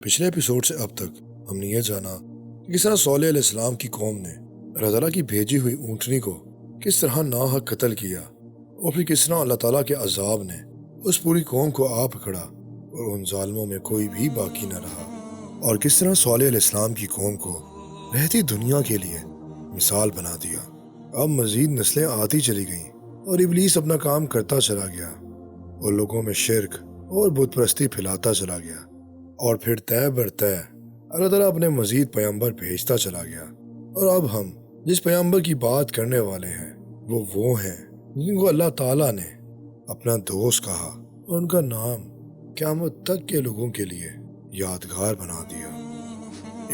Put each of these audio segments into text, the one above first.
پچھلے ایپیسوڈ سے اب تک ہم نے یہ جانا کہ کس طرح صالح علیہ السلام کی قوم نے اللہ تعالیٰ کی بھیجی ہوئی اونٹنی کو کس طرح ناحق قتل کیا، اور پھر کس طرح اللہ تعالیٰ کے عذاب نے اس پوری قوم کو آ پکڑا اور ان ظالموں میں کوئی بھی باقی نہ رہا، اور کس طرح صالح علیہ السلام کی قوم کو رہتی دنیا کے لیے مثال بنا دیا۔ اب مزید نسلیں آتی چلی گئیں اور ابلیس اپنا کام کرتا چلا گیا اور لوگوں میں شرک اور بت پرستی پھیلاتا چلا گیا، اور پھر طے بر طے اللہ تعالیٰ اپنے مزید پیغمبر بھیجتا چلا گیا۔ اور اب ہم جس پیغمبر کی بات کرنے والے ہیں وہ ہیں جن کو اللہ تعالیٰ نے اپنا دوست کہا اور ان کا نام قیامت تک کے لوگوں کے لیے یادگار بنا دیا،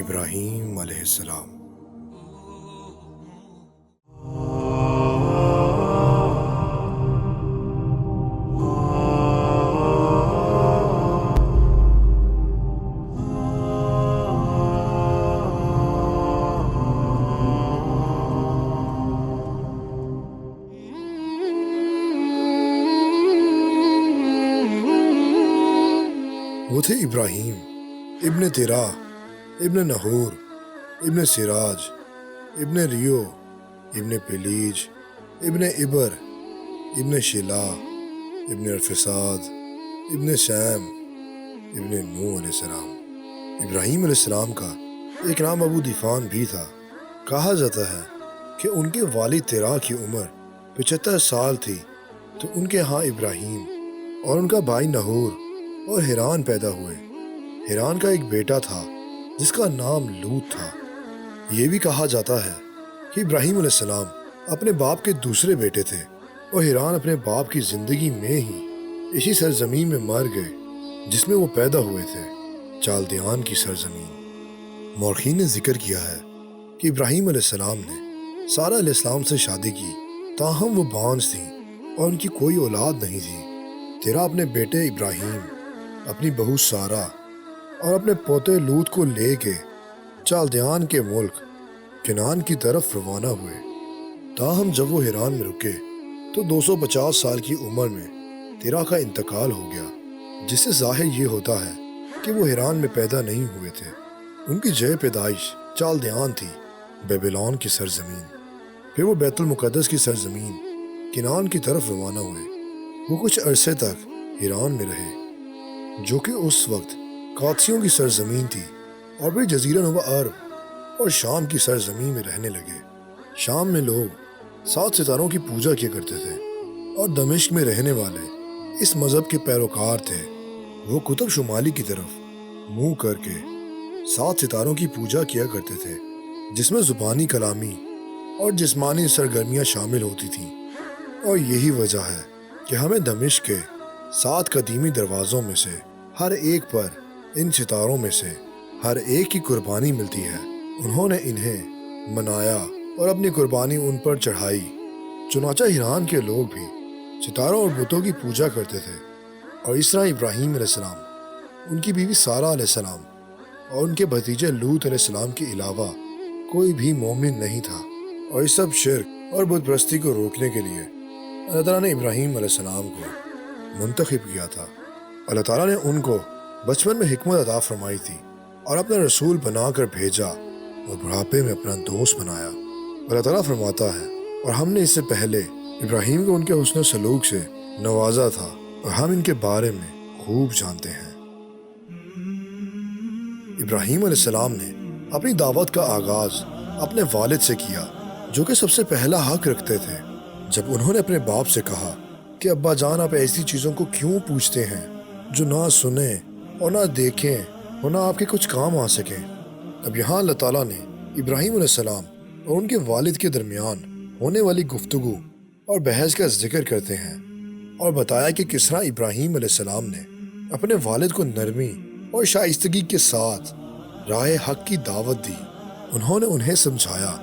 ابراہیم علیہ السلام۔ وہ تھے ابراہیم ابن تیراہ ابن نہور ابن سراج ابن ریو ابن پیلیج ابن عبر ابن شیلا ابن ارفساد ابن سیم ابن نوح علیہ السلام۔ ابراہیم علیہ السلام کا ایک نام ابو دیفان بھی تھا۔ کہا جاتا ہے کہ ان کے والد تیراہ کی عمر 75 سال تھی تو ان کے ہاں ابراہیم اور ان کا بھائی نہور اور حیران پیدا ہوئے۔ حیران کا ایک بیٹا تھا جس کا نام لوط تھا۔ یہ بھی کہا جاتا ہے کہ ابراہیم علیہ السلام اپنے باپ کے دوسرے بیٹے تھے، اور حیران اپنے باپ کی زندگی میں ہی اسی سرزمین میں مر گئے جس میں وہ پیدا ہوئے تھے، چالدیان کی سرزمین۔ مورخین نے ذکر کیا ہے کہ ابراہیم علیہ السلام نے سارہ علیہ السلام سے شادی کی، تاہم وہ بانجھ تھیں اور ان کی کوئی اولاد نہیں تھی۔ تیرا اپنے بیٹے ابراہیم، اپنی بہو سارہ اور اپنے پوتے لوط کو لے کے چالدیان کے ملک کنعان کی طرف روانہ ہوئے۔ تاہم جب وہ حیران میں رکے تو 250 سال کی عمر میں تیرا کا انتقال ہو گیا، جس سے ظاہر یہ ہوتا ہے کہ وہ حیران میں پیدا نہیں ہوئے تھے۔ ان کی جائے پیدائش چالدیان تھی، بیبلون کی سرزمین۔ پھر وہ بیت المقدس کی سرزمین کنعان کی طرف روانہ ہوئے۔ وہ کچھ عرصے تک حیران میں رہے، جو کہ اس وقت قادسیوں کی سرزمین تھی، اور پھر جزیرہ نما عرب اور شام کی سرزمین میں رہنے لگے۔ شام میں لوگ 7 ستاروں کی پوجا کیا کرتے تھے، اور دمشق میں رہنے والے اس مذہب کے پیروکار تھے۔ وہ قطب شمالی کی طرف منہ کر کے 7 ستاروں کی پوجا کیا کرتے تھے، جس میں زبانی کلامی اور جسمانی سرگرمیاں شامل ہوتی تھیں۔ اور یہی وجہ ہے کہ ہمیں دمشق کے 7 قدیمی دروازوں میں سے ہر ایک پر ان ستاروں میں سے ہر ایک کی قربانی ملتی ہے۔ انہوں نے انہیں منایا اور اپنی قربانی ان پر چڑھائی۔ چنانچہ ایران کے لوگ بھی ستاروں اور بتوں کی پوجا کرتے تھے، اور اس طرح ابراہیم علیہ السلام، ان کی بیوی سارہ علیہ السلام اور ان کے بھتیجے لوط علیہ السلام کے علاوہ کوئی بھی مومن نہیں تھا۔ اور اس سب شرک اور بت پرستی کو روکنے کے لیے اللہ تعالیٰ نے ابراہیم علیہ السلام کو منتخب کیا تھا۔ اللہ تعالیٰ نے ان کو بچپن میں حکمت عطا فرمائی تھی اور اپنا رسول بنا کر بھیجا، اور بڑھاپے میں اپنا دوست بنایا۔ اللہ تعالیٰ فرماتا ہے، اور ہم نے اس سے پہلے ابراہیم کو ان کے حسن سلوک سے نوازا تھا، اور ہم ان کے بارے میں خوب جانتے ہیں۔ ابراہیم علیہ السلام نے اپنی دعوت کا آغاز اپنے والد سے کیا، جو کہ سب سے پہلا حق رکھتے تھے۔ جب انہوں نے اپنے باپ سے کہا کہ ابا جان، آپ ایسی چیزوں کو کیوں پوچھتے ہیں جو نہ سنیں اور نہ دیکھیں اور نہ آپ کے کچھ کام آ سکیں۔ اب یہاں اللہ تعالیٰ نے ابراہیم علیہ السلام اور ان کے والد کے درمیان ہونے والی گفتگو اور بحث کا ذکر کرتے ہیں، اور بتایا کہ کس طرح ابراہیم علیہ السلام نے اپنے والد کو نرمی اور شائستگی کے ساتھ راہ حق کی دعوت دی۔ انہوں نے انہیں سمجھایا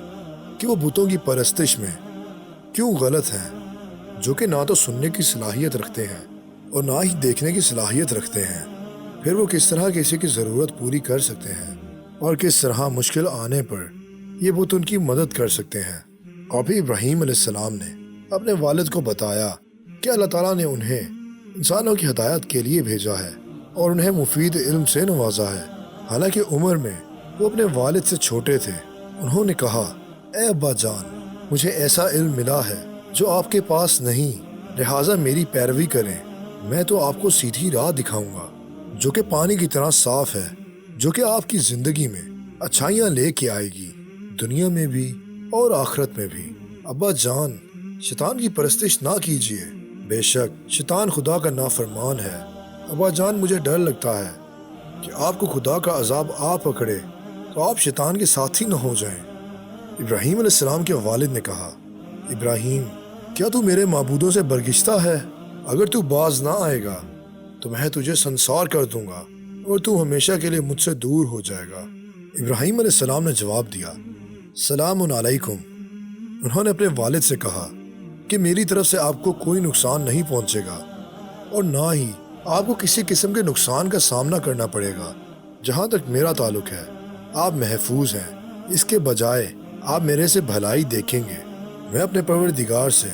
کہ وہ بتوں کی پرستش میں کیوں غلط ہیں، جو کہ نہ تو سننے کی صلاحیت رکھتے ہیں اور نہ ہی دیکھنے کی صلاحیت رکھتے ہیں۔ پھر وہ کس طرح کسی کی ضرورت پوری کر سکتے ہیں، اور کس طرح مشکل آنے پر یہ بت ان کی مدد کر سکتے ہیں۔ اور پھر ابراہیم علیہ السلام نے اپنے والد کو بتایا کہ اللہ تعالیٰ نے انہیں انسانوں کی ہدایت کے لیے بھیجا ہے اور انہیں مفید علم سے نوازا ہے، حالانکہ عمر میں وہ اپنے والد سے چھوٹے تھے۔ انہوں نے کہا، اے ابا جان، مجھے ایسا علم ملا ہے جو آپ کے پاس نہیں، لہٰذا میری پیروی کریں۔ میں تو آپ کو سیدھی راہ دکھاؤں گا جو کہ پانی کی طرح صاف ہے، جو کہ آپ کی زندگی میں اچھائیاں لے کے آئے گی، دنیا میں بھی اور آخرت میں بھی۔ ابا جان، شیطان کی پرستش نہ کیجیے، بے شک شیطان خدا کا نافرمان ہے۔ ابا جان، مجھے ڈر لگتا ہے کہ آپ کو خدا کا عذاب آ پکڑے تو آپ شیطان کے ساتھی نہ ہو جائیں۔ ابراہیم علیہ السلام کے والد نے کہا، ابراہیم، کیا تو میرے معبودوں سے برگشتہ ہے؟ اگر تو باز نہ آئے گا تو میں تجھے سنسار کر دوں گا اور تو ہمیشہ کے لیے مجھ سے دور ہو جائے گا۔ ابراہیم علیہ السلام نے جواب دیا، سلام علیکم۔ انہوں نے اپنے والد سے کہا کہ میری طرف سے آپ کو کوئی نقصان نہیں پہنچے گا اور نہ ہی آپ کو کسی قسم کے نقصان کا سامنا کرنا پڑے گا۔ جہاں تک میرا تعلق ہے آپ محفوظ ہیں، اس کے بجائے آپ میرے سے بھلائی دیکھیں گے۔ میں اپنے پروردگار سے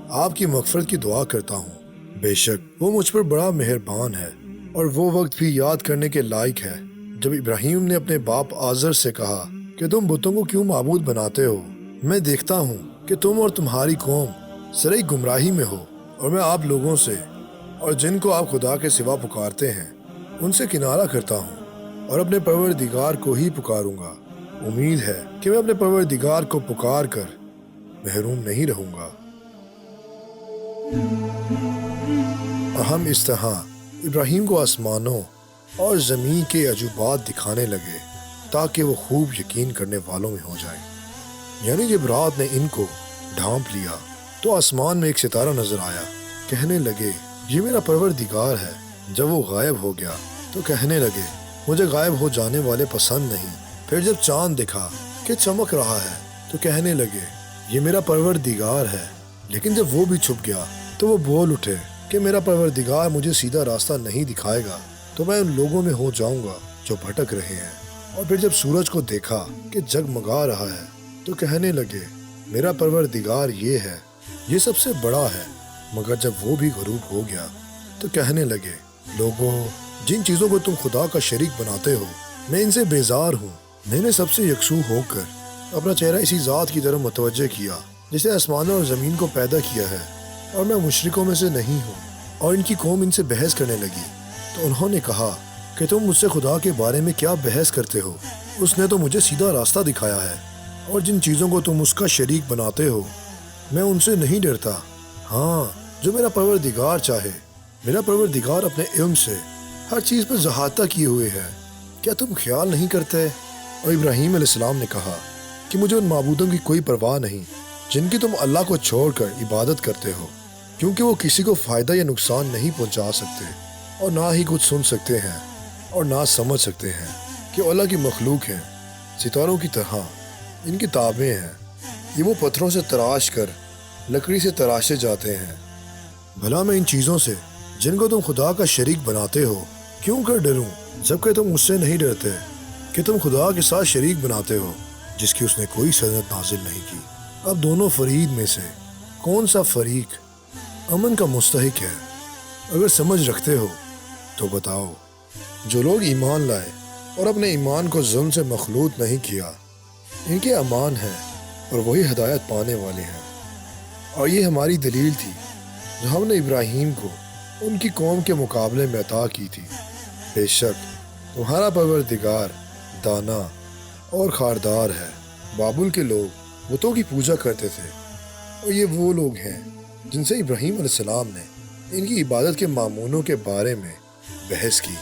آپ کی مغفرت کی دعا کرتا ہوں، بے شک وہ مجھ پر بڑا مہربان ہے۔ اور وہ وقت بھی یاد کرنے کے لائق ہے جب ابراہیم نے اپنے باپ آزر سے کہا کہ تم بتوں کو کیوں معبود بناتے ہو؟ میں دیکھتا ہوں کہ تم اور تمہاری قوم سرئی گمراہی میں ہو، اور میں آپ لوگوں سے اور جن کو آپ خدا کے سوا پکارتے ہیں ان سے کنارہ کرتا ہوں اور اپنے پروردگار کو ہی پکاروں گا۔ امید ہے کہ میں اپنے پروردگار کو پکار کر محروم نہیں رہوں گا۔ اور ہم اس طرح ابراہیم کو آسمانوں اور زمین کے عجوبات دکھانے لگے تاکہ وہ خوب یقین کرنے والوں میں ہو جائے۔ یعنی جب رات نے ان کو ڈھانپ لیا تو آسمان میں ایک ستارہ نظر آیا۔ کہنے لگے، یہ میرا پروردگار ہے۔ جب وہ غائب ہو گیا تو کہنے لگے، مجھے غائب ہو جانے والے پسند نہیں۔ پھر جب چاند دکھا کہ چمک رہا ہے تو کہنے لگے، یہ میرا پروردگار ہے۔ لیکن جب وہ بھی چھپ گیا تو وہ بول اٹھے کہ میرا پروردگار مجھے سیدھا راستہ نہیں دکھائے گا تو میں ان لوگوں میں ہو جاؤں گا جو بھٹک رہے ہیں۔ اور پھر جب سورج کو دیکھا کہ جگمگا رہا ہے تو کہنے لگے، میرا پروردگار یہ ہے، یہ سب سے بڑا ہے۔ مگر جب وہ بھی غروب ہو گیا تو کہنے لگے، لوگوں، جن چیزوں کو تم خدا کا شریک بناتے ہو میں ان سے بیزار ہوں۔ میں نے سب سے یکسو ہو کر اپنا چہرہ اسی ذات کی طرف متوجہ کیا جسے آسمانوں اور زمین کو پیدا کیا ہے، اور میں مشرکوں میں سے نہیں ہوں۔ اور ان کی قوم ان سے بحث کرنے لگی تو انہوں نے کہا کہ تم مجھ سے خدا کے بارے میں کیا بحث کرتے ہو؟ اس نے تو مجھے سیدھا راستہ دکھایا ہے، اور جن چیزوں کو تم اس کا شریک بناتے ہو میں ان سے نہیں ڈرتا۔ ہاں، جو میرا پروردگار چاہے۔ میرا پروردگار اپنے علم سے ہر چیز پر احاطہ کیے ہوئے ہے، کیا تم خیال نہیں کرتے؟ اور ابراہیم علیہ السلام نے کہا کہ مجھے ان معبودوں کی کوئی پرواہ نہیں جن کی تم اللہ کو چھوڑ کر عبادت کرتے ہو، کیونکہ وہ کسی کو فائدہ یا نقصان نہیں پہنچا سکتے، اور نہ ہی کچھ سن سکتے ہیں اور نہ سمجھ سکتے ہیں کہ اللہ کی مخلوق ہیں، ستاروں کی طرح ان کی تابع ہیں۔ یہ وہ پتھروں سے تراش کر لکڑی سے تراشے جاتے ہیں۔ بھلا میں ان چیزوں سے جن کو تم خدا کا شریک بناتے ہو کیوں کر ڈروں، جبکہ تم اس سے نہیں ڈرتے کہ تم خدا کے ساتھ شریک بناتے ہو جس کی اس نے کوئی سند نازل نہیں کی۔ اب دونوں فریق میں سے کون سا فریق امن کا مستحق ہے؟ اگر سمجھ رکھتے ہو تو بتاؤ۔ جو لوگ ایمان لائے اور اپنے ایمان کو ظلم سے مخلوط نہیں کیا، ان کے امان ہے اور وہی ہدایت پانے والے ہیں۔ اور یہ ہماری دلیل تھی جو ہم نے ابراہیم کو ان کی قوم کے مقابلے میں عطا کی تھی۔ بے شک تمہارا پروردگار دانا اور خاردار ہے۔ بابل کے لوگ بتوں کی پوجا کرتے تھے، اور یہ وہ لوگ ہیں جن سے ابراہیم علیہ السلام نے ان کی عبادت کے معمولوں کے بارے میں بحث کی۔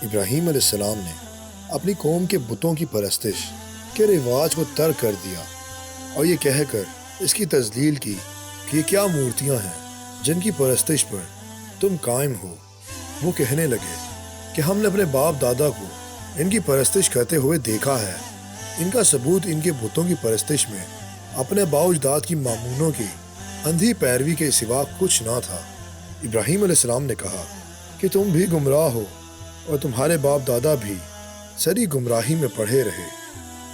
ابراہیم علیہ السلام نے اپنی قوم کے بتوں کی پرستش کے رواج کو ترک کر دیا اور یہ کہہ کر اس کی تذلیل کی کہ یہ کیا مورتیاں ہیں جن کی پرستش پر تم قائم ہو۔ وہ کہنے لگے کہ ہم نے اپنے باپ دادا کو ان کی پرستش کرتے ہوئے دیکھا ہے۔ ان کا ثبوت ان کے بتوں کی پرستش میں اپنے باؤ اجداد کی معمولوں کی اندھی پیروی کے سوا کچھ نہ تھا۔ ابراہیم علیہ السلام نے کہا کہ تم بھی گمراہ ہو اور تمہارے باپ دادا بھی سری گمراہی میں پڑھے رہے۔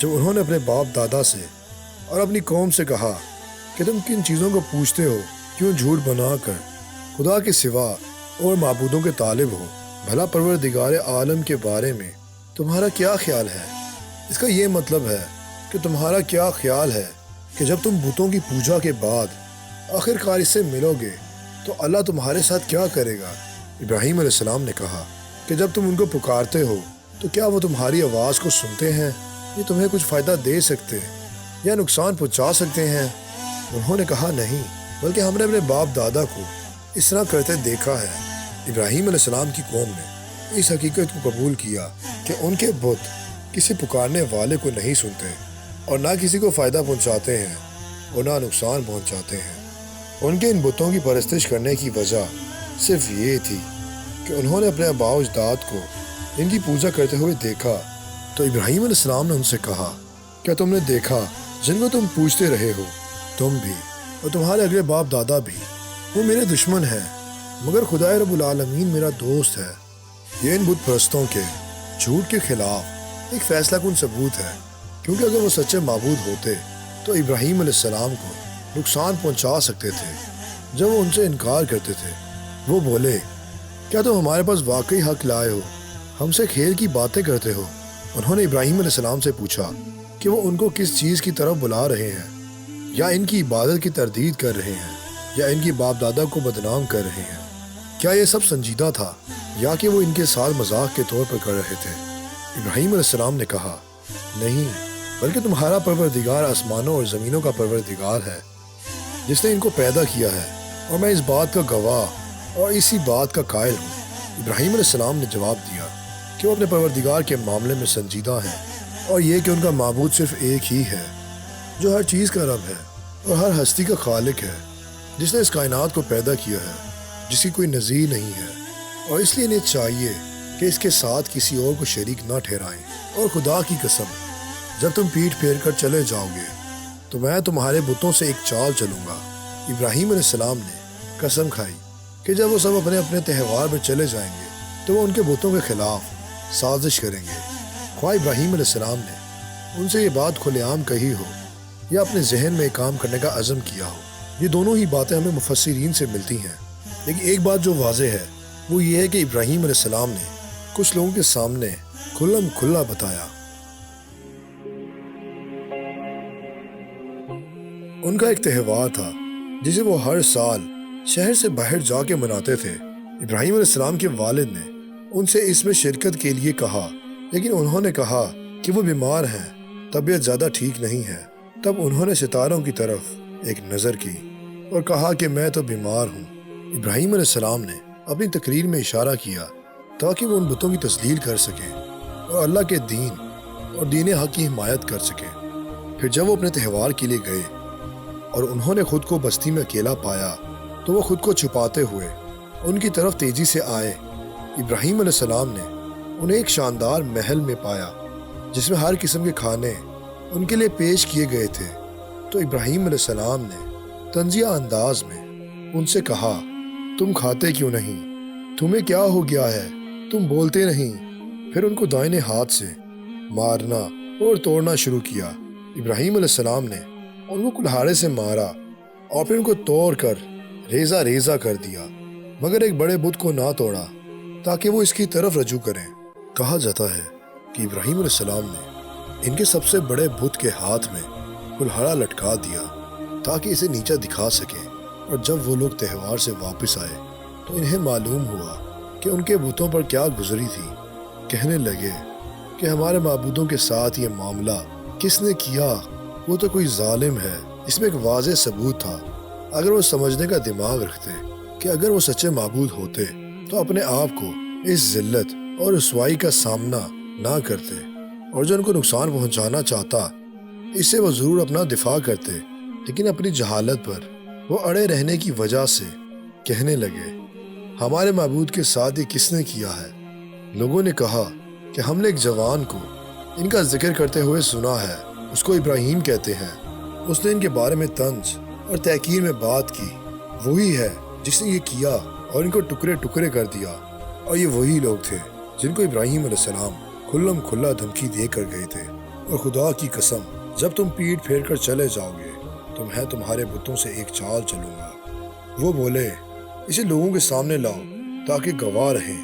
جب انہوں نے اپنے باپ دادا سے اور اپنی قوم سے کہا کہ تم کن چیزوں کو پوچھتے ہو، کیوں جھوٹ بنا کر خدا کے سوا اور معبودوں کے طالب ہو؟ بھلا پروردگار عالم کے بارے میں تمہارا کیا خیال ہے؟ اس کا یہ مطلب ہے کہ تمہارا کیا خیال ہے کہ جب تم بتوں کی پوجا کے بعد آخر کار اس سے ملو گے تو اللہ تمہارے ساتھ کیا کرے گا؟ ابراہیم علیہ السلام نے کہا کہ جب تم ان کو پکارتے ہو تو کیا وہ تمہاری آواز کو سنتے ہیں؟ یہ تمہیں کچھ فائدہ دے سکتے یا نقصان پہنچا سکتے ہیں؟ انہوں نے کہا نہیں، بلکہ ہم نے اپنے باپ دادا کو اس طرح کرتے دیکھا ہے۔ ابراہیم علیہ السلام کی قوم نے اس حقیقت کو قبول کیا کہ ان کے بت کسی پکارنے والے کو نہیں سنتے اور نہ کسی کو فائدہ پہنچاتے ہیں اور نہ نقصان پہنچاتے ہیں۔ ان کے ان بتوں کی پرستش کرنے کی وجہ صرف یہ تھی کہ انہوں نے اپنے آباء و اجداد کو ان کی پوجا کرتے ہوئے دیکھا۔ تو ابراہیم علیہ السلام نے ان سے کہا، کیا تم نے دیکھا جن کو تم پوجتے رہے ہو، تم بھی اور تمہارے اگلے باپ دادا بھی، وہ میرے دشمن ہیں، مگر خدائے رب العالمین میرا دوست ہے۔ یہ ان بت پرستوں کے جھوٹ کے خلاف ایک فیصلہ کن ثبوت ہے، کیونکہ اگر وہ سچے معبود ہوتے تو ابراہیم علیہ السلام کو نقصان پہنچا سکتے تھے جب وہ ان سے انکار کرتے تھے۔ وہ بولے، کیا تم ہمارے پاس واقعی حق لائے ہو؟ ہم سے کھیل کی باتیں کرتے ہو؟ انہوں نے ابراہیم علیہ السلام سے پوچھا کہ وہ ان کو کس چیز کی طرف بلا رہے ہیں، یا ان کی عبادت کی تردید کر رہے ہیں، یا ان کی باپ دادا کو بدنام کر رہے ہیں؟ کیا یہ سب سنجیدہ تھا یا کہ وہ ان کے ساتھ مذاق کے طور پر کر رہے تھے؟ ابراہیم علیہ السلام نے کہا، نہیں، بلکہ تمہارا پروردگار آسمانوں اور زمینوں کا پروردگار ہے، جس نے ان کو پیدا کیا ہے، اور میں اس بات کا گواہ اور اسی بات کا قائل ہوں۔ ابراہیم علیہ السلام نے جواب دیا کہ وہ اپنے پروردگار کے معاملے میں سنجیدہ ہیں، اور یہ کہ ان کا معبود صرف ایک ہی ہے جو ہر چیز کا رب ہے اور ہر ہستی کا خالق ہے، جس نے اس کائنات کو پیدا کیا ہے، جس کی کوئی نظیر نہیں ہے، اور اس لیے انہیں چاہیے کہ اس کے ساتھ کسی اور کو شریک نہ ٹھہرائیں۔ اور خدا کی قسم، جب تم پیٹھ پھیر کر چلے جاؤ گے تو میں تمہارے بتوں سے ایک چال چلوں گا۔ ابراہیم علیہ السلام نے قسم کھائی کہ جب وہ سب اپنے اپنے تہوار میں چلے جائیں گے تو وہ ان کے بتوں کے خلاف سازش کریں گے، خواہ ابراہیم علیہ السلام نے ان سے یہ بات کھلے عام کہی ہو یا اپنے ذہن میں کام کرنے کا عزم کیا ہو۔ یہ دونوں ہی باتیں ہمیں مفسرین سے ملتی ہیں، لیکن ایک بات جو واضح ہے وہ یہ ہے کہ ابراہیم علیہ السلام نے کچھ لوگوں کے سامنے کھلم کھلا بتایا۔ ان کا ایک تہوار تھا جسے وہ ہر سال شہر سے باہر جا کے مناتے تھے۔ ابراہیم علیہ السلام کے والد نے ان سے اس میں شرکت کے لیے کہا، لیکن انہوں نے کہا کہ وہ بیمار ہیں، طبیعت زیادہ ٹھیک نہیں ہے۔ تب انہوں نے ستاروں کی طرف ایک نظر کی اور کہا کہ میں تو بیمار ہوں۔ ابراہیم علیہ السلام نے اپنی تقریر میں اشارہ کیا تاکہ وہ ان بتوں کی تسلیل کر سکیں اور اللہ کے دین اور دین حق کی حمایت کر سکیں۔ پھر جب وہ اپنے تہوار کے لیے گئے اور انہوں نے خود کو بستی میں اکیلا پایا تو وہ خود کو چھپاتے ہوئے ان کی طرف تیزی سے آئے۔ ابراہیم علیہ السلام نے انہیں ایک شاندار محل میں پایا جس میں ہر قسم کے کھانے ان کے لیے پیش کیے گئے تھے۔ تو ابراہیم علیہ السلام نے طنزیہ انداز میں ان سے کہا، تم کھاتے کیوں نہیں؟ تمہیں کیا ہو گیا ہے؟ تم بولتے نہیں۔ پھر ان کو دائنے ہاتھ سے مارنا اور توڑنا شروع کیا۔ ابراہیم علیہ السلام نے ان کو کلہاڑے سے مارا اور پھر ان کو توڑ کر ریزہ ریزہ کر دیا، مگر ایک بڑے بت کو نہ توڑا تاکہ وہ اس کی طرف رجوع کریں۔ کہا جاتا ہے کہ ابراہیم علیہ السلام نے ان کے سب سے بڑے بت کے ہاتھ میں کلہاڑا لٹکا دیا تاکہ اسے نیچا دکھا سکے، اور جب وہ لوگ تہوار سے واپس آئے تو انہیں معلوم ہوا کہ ان کے بتوں پر کیا گزری تھی۔ کہنے لگے کہ ہمارے معبودوں کے ساتھ یہ معاملہ کس نے کیا؟ وہ تو کوئی ظالم ہے۔ اس میں ایک واضح ثبوت تھا، اگر وہ سمجھنے کا دماغ رکھتے کہ اگر وہ سچے معبود ہوتے تو اپنے آپ کو اس ذلت اور رسوائی کا سامنا نہ کرتے، اور جو ان کو نقصان پہنچانا چاہتا اس سے وہ ضرور اپنا دفاع کرتے، لیکن اپنی جہالت پر وہ اڑے رہنے کی وجہ سے کہنے لگے، ہمارے معبود کے ساتھ یہ کس نے کیا ہے؟ لوگوں نے کہا کہ ہم نے ایک جوان کو ان کا ذکر کرتے ہوئے سنا ہے، اس کو ابراہیم کہتے ہیں، اس نے ان کے بارے میں طنز اور تحقیر میں بات کی، وہی ہے جس نے یہ کیا اور ان کو ٹکڑے ٹکڑے کر دیا۔ اور یہ وہی لوگ تھے جن کو ابراہیم علیہ السلام کھلم کھلا دھمکی دے کر گئے تھے۔ اور خدا کی قسم، جب تم پیٹ پھیر کر چلے جاؤ گے تو میں تمہارے بتوں سے ایک چال چلوں گا۔ وہ بولے، اسے لوگوں کے سامنے لاؤ تاکہ گواہ رہیں۔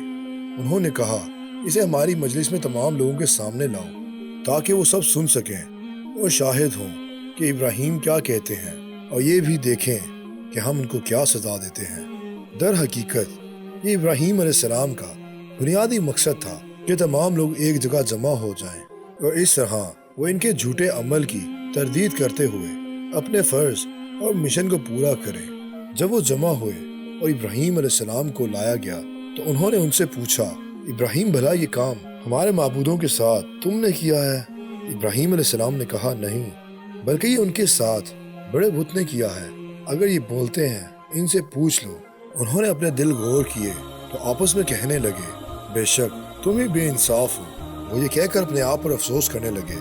انہوں نے کہا، اسے ہماری مجلس میں تمام لوگوں کے سامنے لاؤ تاکہ وہ سب سن سکیں اور شاہد ہوں کہ ابراہیم کیا کہتے ہیں، اور یہ بھی دیکھیں کہ ہم ان کو کیا سزا دیتے ہیں۔ در حقیقت یہ ابراہیم علیہ السلام کا بنیادی مقصد تھا کہ تمام لوگ ایک جگہ جمع ہو جائیں، اور اس طرح وہ ان کے جھوٹے عمل کی تردید کرتے ہوئے اپنے فرض اور مشن کو پورا کریں۔ جب وہ جمع ہوئے اور ابراہیم علیہ السلام کو لایا گیا تو انہوں نے ان سے پوچھا، ابراہیم بھلا یہ کام ہمارے معبودوں کے ساتھ تم نے کیا ہے؟ ابراہیم علیہ السلام نے کہا، نہیں، بلکہ یہ ان کے ساتھ بڑے بت نے کیا ہے۔ اگر یہ بولتے ہیں ان سے پوچھ لو۔ انہوں نے اپنے دل غور کیے تو آپس میں کہنے لگے، بے شک تم ہی بے انصاف ہو۔ وہ یہ کہہ کر اپنے آپ پر افسوس کرنے لگے،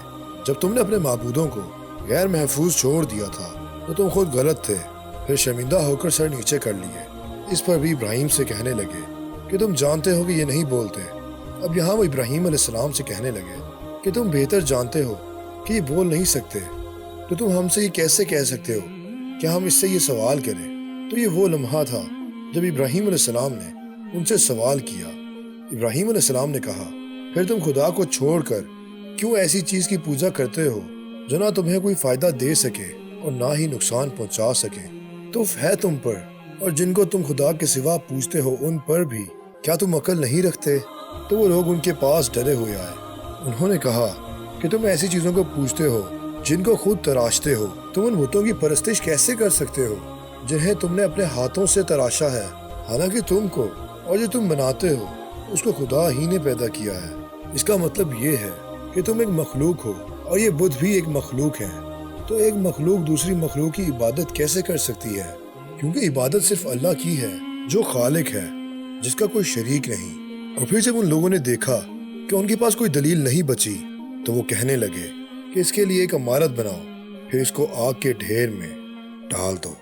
جب تم نے اپنے معبودوں کو غیر محفوظ چھوڑ دیا تھا تو تم خود غلط تھے، پھر شرمندہ ہو کر سر نیچے کر لیے۔ اس پر بھی ابراہیم سے کہنے لگے کہ تم جانتے ہو کہ یہ نہیں بولتے۔ اب یہاں وہ ابراہیم علیہ السلام سے کہنے لگے کہ تم بہتر جانتے ہو کہ یہ بول نہیں سکتے، تو تم ہم سے یہ کیسے کہہ سکتے ہو کہ ہم اس سے یہ سوال کریں؟ تو یہ وہ لمحہ تھا جب ابراہیم علیہ السلام نے ان سے سوال کیا۔ ابراہیم علیہ السلام نے کہا، پھر تم خدا کو چھوڑ کر کیوں ایسی چیز کی پوجا کرتے ہو جو نہ تمہیں کوئی فائدہ دے سکے اور نہ ہی نقصان پہنچا سکے؟ تو ہے تم پر، اور جن کو تم خدا کے سوا پوجتے ہو ان پر بھی، کیا تم عقل نہیں رکھتے؟ تو وہ لوگ ان کے پاس ڈرے ہوئے آئے۔ انہوں نے کہا کہ تم ایسی چیزوں کو پوجتے ہو جن کو خود تراشتے ہو، تم ان بتوں کی پرستش کیسے کر سکتے ہو جنہیں تم نے اپنے ہاتھوں سے تراشا ہے، حالانکہ تم کو اور جو تم بناتے ہو اس کو خدا ہی نے پیدا کیا ہے۔ اس کا مطلب یہ ہے کہ تم ایک مخلوق ہو اور یہ بت بھی ایک مخلوق ہے۔ تو ایک مخلوق دوسری مخلوق کی عبادت کیسے کر سکتی ہے؟ کیونکہ عبادت صرف اللہ کی ہے جو خالق ہے، جس کا کوئی شریک نہیں۔ اور پھر جب ان لوگوں نے دیکھا کہ ان کے پاس کوئی دلیل نہیں بچی تو وہ کہنے لگے کہ اس کے لیے ایک عمارت بناؤ، پھر اس کو آگ کے ڈھیر میں ڈال دو۔